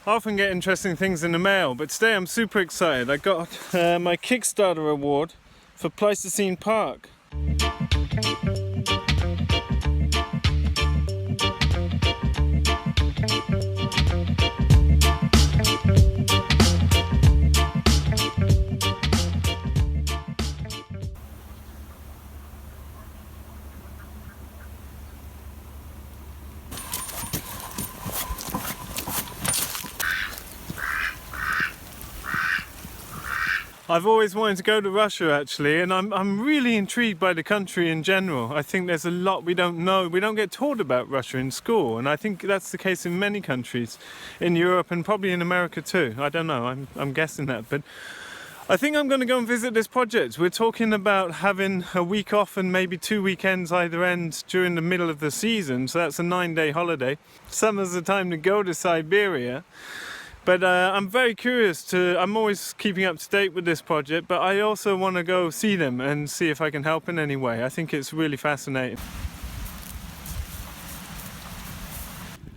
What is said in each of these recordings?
I often get interesting things in the mail, but today I'm super excited. I got my Kickstarter award for Pleistocene Park. I've always wanted to go to Russia actually, and I'm really intrigued by the country in general. I think there's a lot we don't know. We don't get taught about Russia in school, and I think that's the case in many countries in Europe and probably in America too. I don't know, I'm guessing that, but I think I'm going to go and visit this project. We're talking about having a week off and maybe 2 weekends either end during the middle of the season, so that's a 9-day holiday. Summer's the time to go to Siberia. But I'm very curious I'm always keeping up to date with this project, but I also want to go see them and see if I can help in any way. I think it's really fascinating.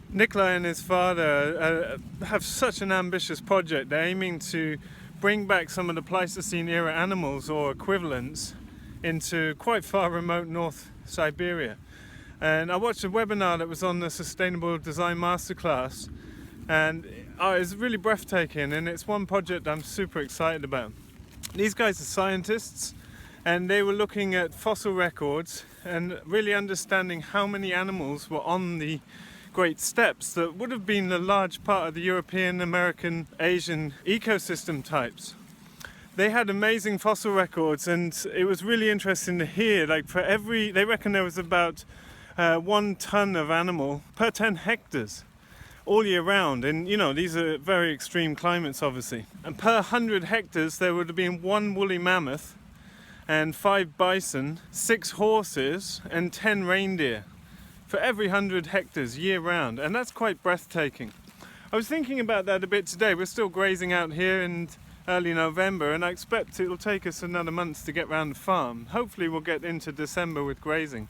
Nikolai and his father have such an ambitious project. They're aiming to bring back some of the Pleistocene era animals or equivalents into quite far remote North Siberia. And I watched a webinar that was on the Sustainable Design Masterclass, and it's really breathtaking, and it's one project I'm super excited about. These guys are scientists, and they were looking at fossil records and really understanding how many animals were on the great steppes that would have been a large part of the European, American, Asian ecosystem types. They had amazing fossil records, and it was really interesting to hear, like they reckon there was about 1 ton of animal per 10 hectares. All year round, and you know, these are very extreme climates obviously. And per 100 hectares there would have been 1 woolly mammoth and 5 bison, 6 horses and 10 reindeer for every 100 hectares year round, and that's quite breathtaking. I was thinking about that a bit today. We're still grazing out here in early November, and I expect it'll take us another month to get round the farm. Hopefully we'll get into December with grazing.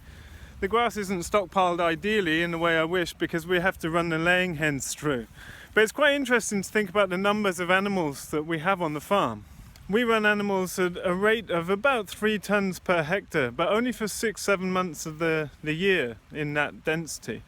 The grass isn't stockpiled ideally in the way I wish, because we have to run the laying hens through. But it's quite interesting to think about the numbers of animals that we have on the farm. We run animals at a rate of about 3 tons per hectare, but only for 6-7 months of the year in that density.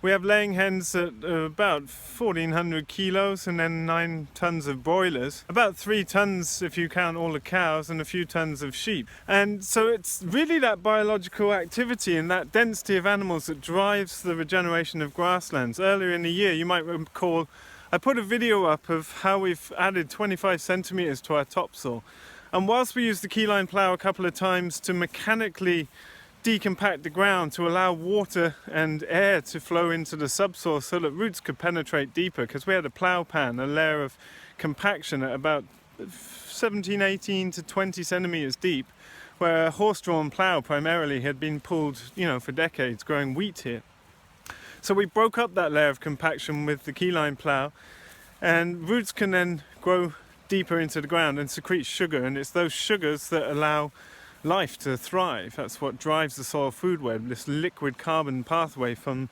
We have laying hens at about 1,400 kilos, and then 9 tons of broilers. About 3 tons if you count all the cows, and a few tons of sheep. And so it's really that biological activity and that density of animals that drives the regeneration of grasslands. Earlier in the year, you might recall, I put a video up of how we've added 25 centimeters to our topsoil. And whilst we used the Keyline plow a couple of times to mechanically decompact the ground to allow water and air to flow into the subsoil so that roots could penetrate deeper, because we had a plow pan, a layer of compaction at about 17, 18 to 20 centimeters deep, where a horse-drawn plow primarily had been pulled, you know, for decades growing wheat here. So we broke up that layer of compaction with the Keyline plow, and roots can then grow deeper into the ground and secrete sugar, and it's those sugars that allow life to thrive. That's what drives the soil food web, this liquid carbon pathway from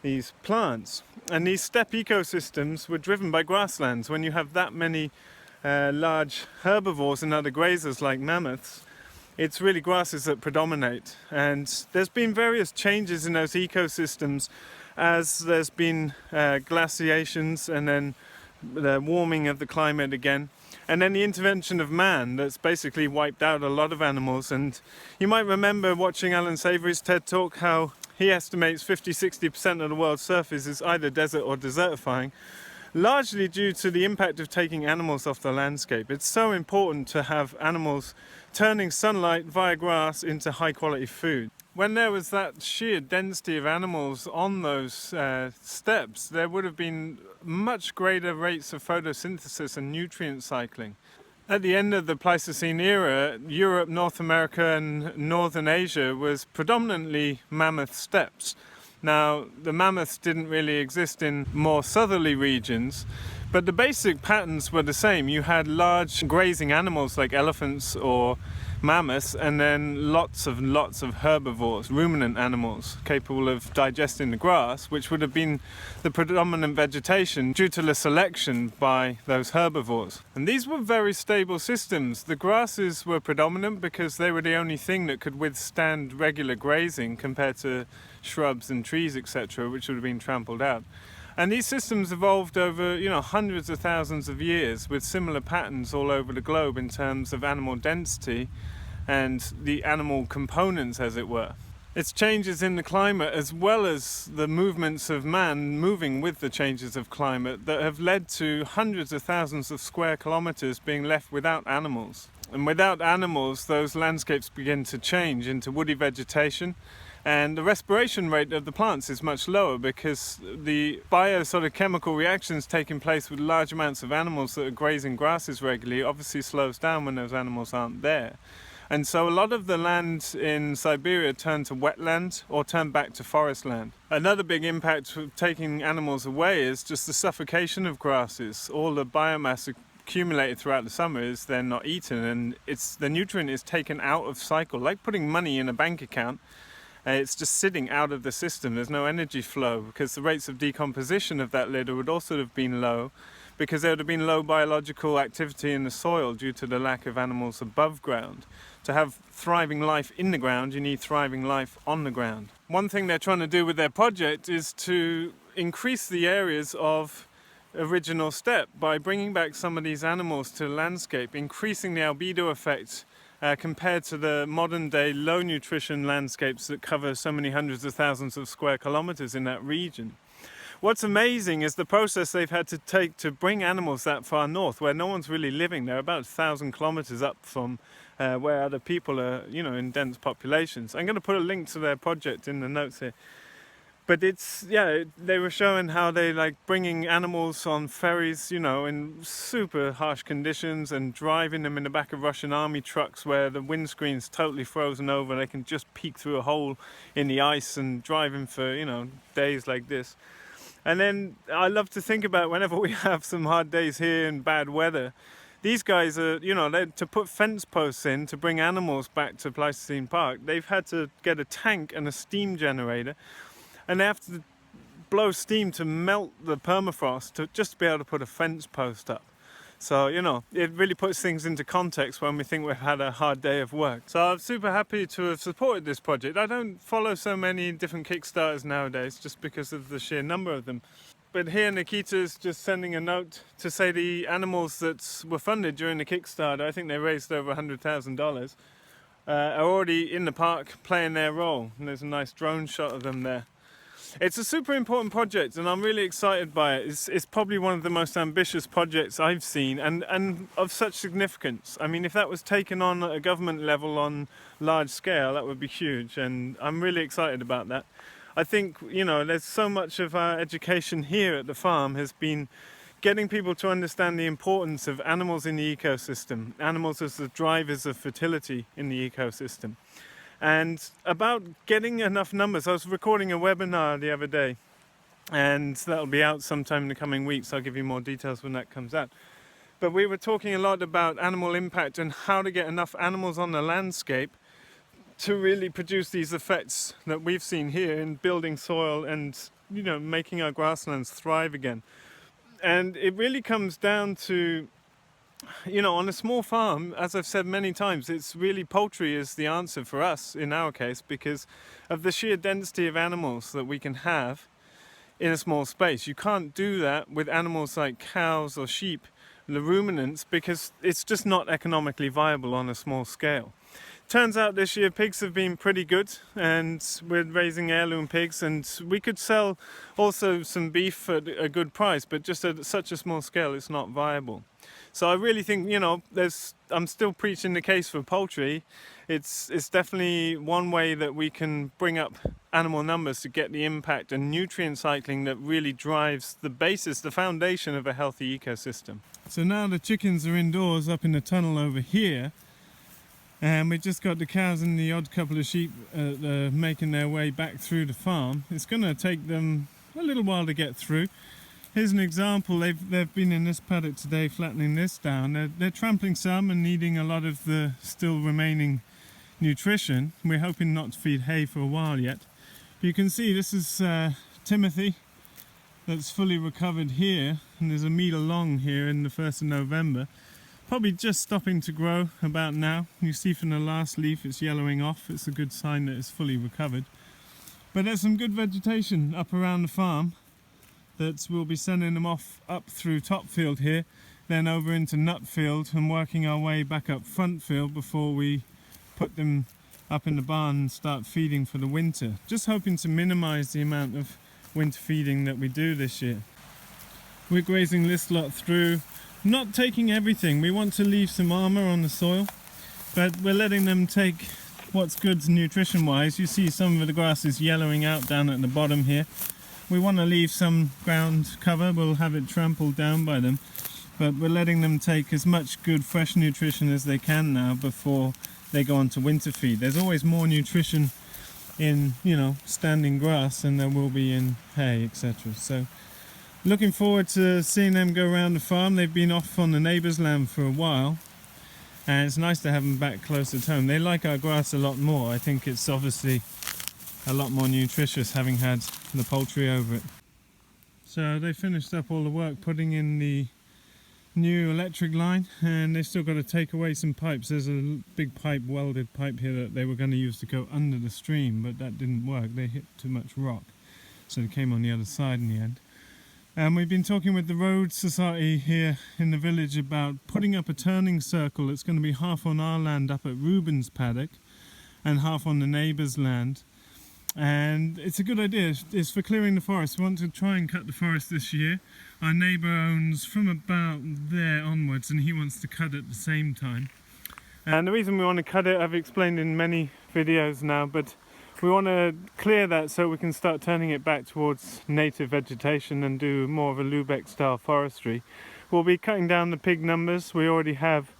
these plants. And these steppe ecosystems were driven by grasslands. When you have that many large herbivores and other grazers like mammoths, it's really grasses that predominate. And there's been various changes in those ecosystems as there's been glaciations, and then the warming of the climate again. And then the intervention of man that's basically wiped out a lot of animals. And you might remember watching Alan Savory's TED Talk, how he estimates 50-60% of the world's surface is either desert or desertifying, largely due to the impact of taking animals off the landscape. It's so important to have animals turning sunlight via grass into high quality food. When there was that sheer density of animals on those steppes, there would have been much greater rates of photosynthesis and nutrient cycling. At the end of the Pleistocene era, Europe, North America and Northern Asia was predominantly mammoth steppes. Now, the mammoths didn't really exist in more southerly regions, but the basic patterns were the same. You had large grazing animals like elephants or mammoths, and then lots of herbivores, ruminant animals capable of digesting the grass, which would have been the predominant vegetation due to the selection by those herbivores. And these were very stable systems. The grasses were predominant because they were the only thing that could withstand regular grazing compared to shrubs and trees, etc., which would have been trampled out. And these systems evolved over, hundreds of thousands of years with similar patterns all over the globe in terms of animal density and the animal components, as it were. It's changes in the climate as well as the movements of man moving with the changes of climate that have led to hundreds of thousands of square kilometers being left without animals. And without animals, those landscapes begin to change into woody vegetation. And the respiration rate of the plants is much lower because the chemical reactions taking place with large amounts of animals that are grazing grasses regularly obviously slows down when those animals aren't there. And so a lot of the land in Siberia turned to wetland or turned back to forest land. Another big impact of taking animals away is just the suffocation of grasses. All the biomass accumulated throughout the summer is then not eaten, and the nutrient is taken out of cycle, like putting money in a bank account. It's just sitting out of the system. There's no energy flow because the rates of decomposition of that litter would also have been low because there would have been low biological activity in the soil due to the lack of animals above ground. To have thriving life in the ground, you need thriving life on the ground. One thing they're trying to do with their project is to increase the areas of original steppe by bringing back some of these animals to the landscape, increasing the albedo effect compared to the modern day low nutrition landscapes that cover so many hundreds of thousands of square kilometers in that region. What's amazing is the process they've had to take to bring animals that far north where no one's really living. They're about 1,000 kilometers up from where other people are, in dense populations. I'm going to put a link to their project in the notes here. But they were showing how they like bringing animals on ferries, in super harsh conditions and driving them in the back of Russian army trucks where the windscreen's totally frozen over. They can just peek through a hole in the ice and driving for, days like this. And then I love to think about whenever we have some hard days here and bad weather, these guys are, to put fence posts in to bring animals back to Pleistocene Park, they've had to get a tank and a steam generator. And they have to blow steam to melt the permafrost to just be able to put a fence post up. So, it really puts things into context when we think we've had a hard day of work. So I'm super happy to have supported this project. I don't follow so many different Kickstarters nowadays just because of the sheer number of them. But here Nikita's just sending a note to say the animals that were funded during the Kickstarter, I think they raised over $100,000, are already in the park playing their role. And there's a nice drone shot of them there. It's a super important project and I'm really excited by it. It's probably one of the most ambitious projects I've seen and of such significance. I mean, if that was taken on at a government level on large scale, that would be huge, and I'm really excited about that. I think, there's so much of our education here at the farm has been getting people to understand the importance of animals in the ecosystem, animals as the drivers of fertility in the ecosystem. And about getting enough numbers. I was recording a webinar the other day and that'll be out sometime in the coming weeks. I'll give you more details when that comes out. But we were talking a lot about animal impact and how to get enough animals on the landscape to really produce these effects that we've seen here in building soil and, making our grasslands thrive again. And it really comes down to, on a small farm, as I've said many times, it's really poultry is the answer for us in our case because of the sheer density of animals that we can have in a small space. You can't do that with animals like cows or sheep, the ruminants, because it's just not economically viable on a small scale. Turns out this year pigs have been pretty good and we're raising heirloom pigs, and we could sell also some beef at a good price, but just at such a small scale it's not viable. So I really think, I'm still preaching the case for poultry. It's definitely one way that we can bring up animal numbers to get the impact and nutrient cycling that really drives the basis, the foundation of a healthy ecosystem. So now the chickens are indoors up in the tunnel over here. And we just got the cows and the odd couple of sheep making their way back through the farm. It's going to take them a little while to get through. here's an example. They've been in this paddock today flattening this down. They're trampling some and needing a lot of the still remaining nutrition. We're hoping not to feed hay for a while yet. But you can see this is Timothy that's fully recovered here, and there's a metre long here in the 1st of November. Probably just stopping to grow about now. You see from the last leaf it's yellowing off. It's a good sign that it's fully recovered. But there's some good vegetation up around the farm that we'll be sending them off up through Topfield here, then over into Nutfield and working our way back up Frontfield before we put them up in the barn and start feeding for the winter. Just hoping to minimise the amount of winter feeding that we do this year. We're grazing this lot through, not taking everything. We want to leave some armour on the soil, but we're letting them take what's good nutrition wise. You see some of the grass is yellowing out down at the bottom here. We want to leave some ground cover. We'll have it trampled down by them, but we're letting them take as much good fresh nutrition as they can now before they go on to winter feed. There's always more nutrition in, you know, standing grass than there will be in hay, etc. So looking forward to seeing them go around the farm. They've been off on the neighbour's land for a while, and it's nice to have them back close at home. They like our grass a lot more. I think it's obviously a lot more nutritious having had the poultry over it. So they finished up all the work putting in the new electric line, and they've still got to take away some pipes. There's a big pipe, welded pipe here that they were going to use to go under the stream, but that didn't work. They hit too much rock, so they came on the other side in the end. And we've been talking with the Road Society here in the village about putting up a turning circle. It's going to be half on our land up at Reuben's paddock and half on the neighbour's land. And it's a good idea. It's for clearing the forest. We want to try and cut the forest this year. Our neighbour owns from about there onwards, and he wants to cut at the same time. And the reason we want to cut it, I've explained in many videos now, but we want to clear that so we can start turning it back towards native vegetation and do more of a Lubeck style forestry. We'll be cutting down the pig numbers. We already have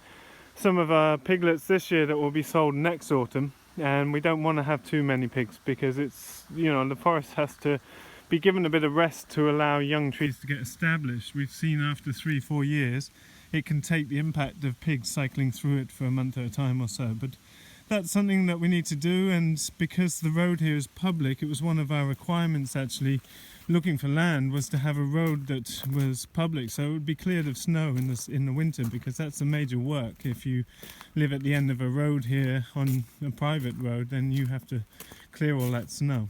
some of our piglets this year that will be sold next autumn, and we don't want to have too many pigs because it's, you know, the forest has to be given a bit of rest to allow young trees to get established. We've seen after 3-4 years it can take the impact of pigs cycling through it for a month at a time or so, but that's something that we need to do. And because the road here is public, it was one of our requirements actually, looking for land, was to have a road that was public, so it would be cleared of snow in the winter, because that's a major work. If you live at the end of a road here on a private road, then you have to clear all that snow.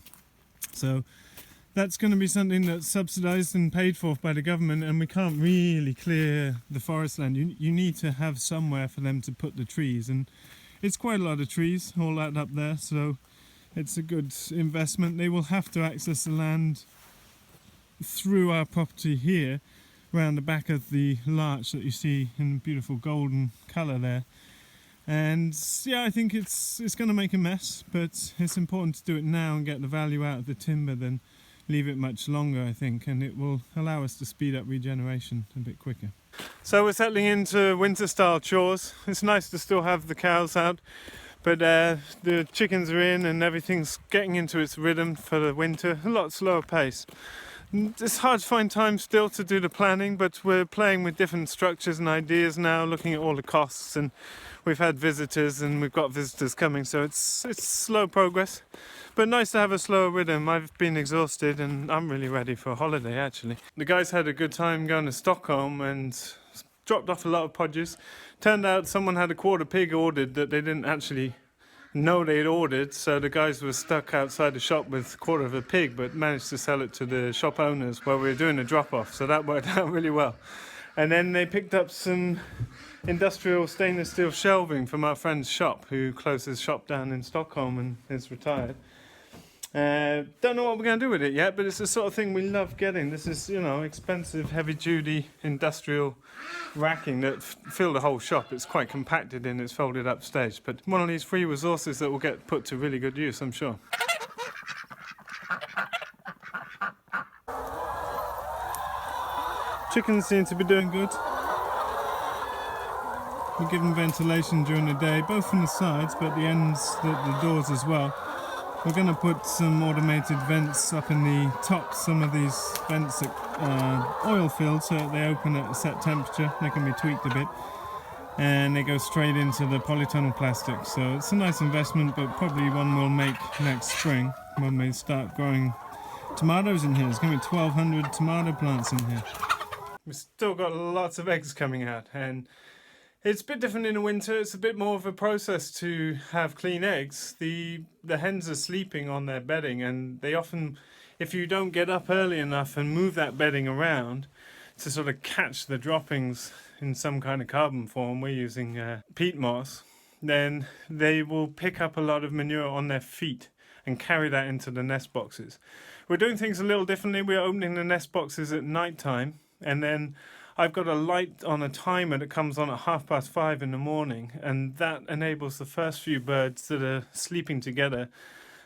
So that's going to be something that's subsidised and paid for by the government, and we can't really clear the forest land. You need to have somewhere for them to put the trees, and it's quite a lot of trees, all that up there, so it's a good investment. They will have to access the land through our property here, around the back of the larch that you see in beautiful golden colour there. And yeah, I think it's going to make a mess, but it's important to do it now and get the value out of the timber than leave it much longer, I think, and it will allow us to speed up regeneration a bit quicker. So we're settling into winter style chores. It's nice to still have the cows out, but the chickens are in and everything's getting into its rhythm for the winter, a lot slower pace. It's hard to find time still to do the planning, but we're playing with different structures and ideas now, looking at all the costs, and we've had visitors and we've got visitors coming, so it's slow progress, but nice to have a slower rhythm. I've been exhausted and I'm really ready for a holiday actually. The guys had a good time going to Stockholm and dropped off a lot of podges. Turned out someone had a quarter pig ordered that they didn't actually know they'd ordered, so the guys were stuck outside the shop with a quarter of a pig, but managed to sell it to the shop owners while we were doing a drop-off, so that worked out really well. And then they picked up some industrial stainless steel shelving from our friend's shop, who closed his shop down in Stockholm and is retired. Don't know what we're going to do with it yet, but it's the sort of thing we love getting. This is, you know, expensive, heavy-duty industrial racking that fill the whole shop. It's quite compacted and it's folded up stage, but one of these free resources that will get put to really good use, I'm sure. Chickens seem to be doing good. We give them ventilation during the day, both from the sides, but the ends, the doors as well. We're going to put some automated vents up in the top. Some of these vents that oil filled, so they open at a set temperature. They can be tweaked a bit, and they go straight into the polytunnel plastic. So it's a nice investment, but probably one we'll make next spring when we start growing tomatoes in here. There's going to be 1,200 tomato plants in here. We've still got lots of eggs coming out, and it's a bit different in the winter. It's a bit more of a process to have clean eggs. The hens are sleeping on their bedding, and they often, if you don't get up early enough and move that bedding around to sort of catch the droppings in some kind of carbon form, we're using peat moss, then they will pick up a lot of manure on their feet and carry that into the nest boxes. We're doing things a little differently. We're opening the nest boxes at night time, and then I've got a light on a timer that comes on at 5:30 in the morning, and that enables the first few birds that are sleeping together,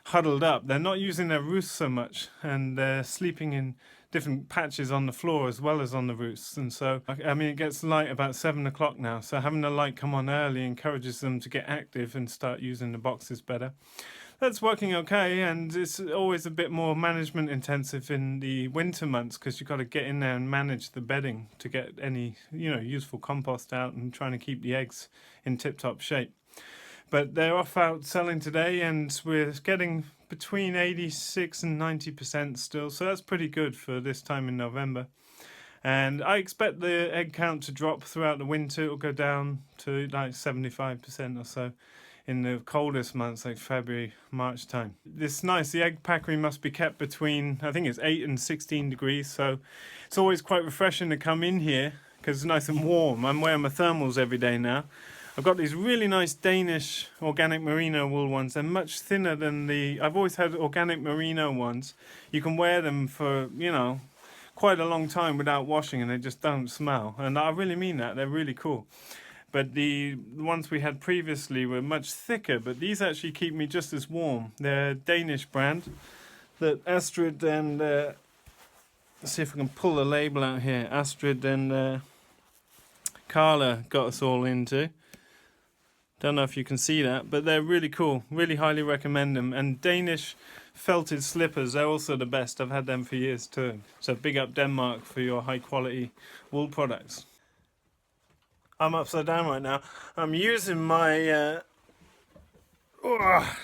huddled up. They're not using their roosts so much, and they're sleeping in different patches on the floor as well as on the roosts. And so, I mean, it gets light about 7 o'clock now, so having the light come on early encourages them to get active and start using the boxes better. That's working okay, and it's always a bit more management intensive in the winter months because you've got to get in there and manage the bedding to get any, useful compost out and trying to keep the eggs in tip-top shape. But they're off out selling today, and we're getting between 86 and 90% still, so that's pretty good for this time in November. And I expect the egg count to drop throughout the winter. It'll go down to like 75% or so in the coldest months, like February, March time. It's nice. The egg packery must be kept between, I think it's 8 and 16 degrees, so it's always quite refreshing to come in here because it's nice and warm. I'm wearing my thermals every day now. I've got these really nice Danish organic merino wool ones. They're much thinner than I've always had organic merino ones. You can wear them for, quite a long time without washing, and they just don't smell. And I really mean that. They're really cool. But the ones we had previously were much thicker, but these actually keep me just as warm. They're a Danish brand that Astrid and, let's see if I can pull the label out here, Astrid and Carla got us all into. Don't know if you can see that, but they're really cool. Really highly recommend them. And Danish felted slippers, they're also the best. I've had them for years too. So big up Denmark for your high quality wool products. I'm upside down right now. I'm using my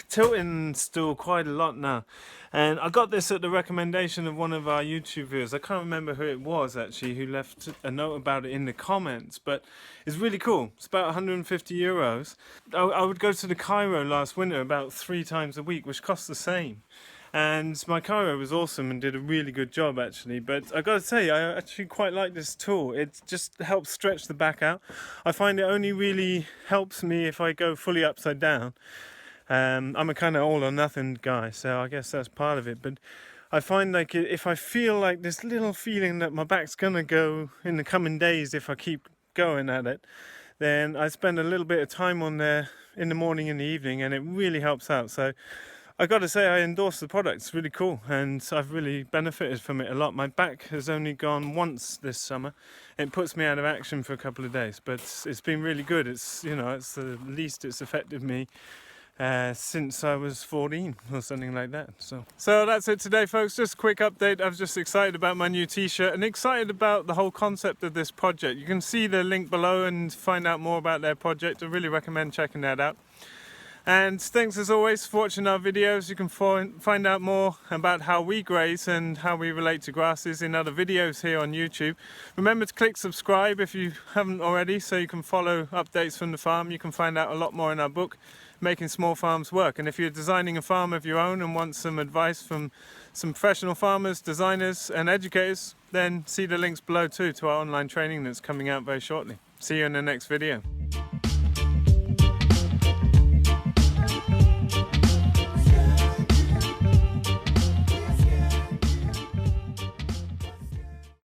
tilting stool quite a lot now. And I got this at the recommendation of one of our YouTube viewers. I can't remember who it was actually, who left a note about it in the comments, but it's really cool. It's about 150 euros. I would go to the Cairo last winter about 3 times a week, which costs the same. And my Cairo was awesome and did a really good job actually, but I gotta say I actually quite like this tool. It just helps stretch the back out. I find it only really helps me if I go fully upside down. I'm a kind of all or nothing guy, so I guess that's part of it, but I find like if I feel like this little feeling that my back's gonna go in the coming days if I keep going at it, then I spend a little bit of time on there in the morning and the evening, and it really helps out. So I got to say I endorse the product. It's really cool, and I've really benefited from it a lot. My back has only gone once this summer. It puts me out of action for a couple of days, but it's been really good. It's it's the least it's affected me since I was 14 or something like that. So that's it today, folks. Just a quick update. I was just excited about my new t-shirt and excited about the whole concept of this project. You can see the link below and find out more about their project. I really recommend checking that out. And thanks as always for watching our videos. You can find out more about how we graze and how we relate to grasses in other videos here on YouTube. Remember to click subscribe if you haven't already, so you can follow updates from the farm. You can find out a lot more in our book, Making Small Farms Work. And if you're designing a farm of your own and want some advice from some professional farmers, designers and educators, then see the links below too to our online training that's coming out very shortly. See you in the next video.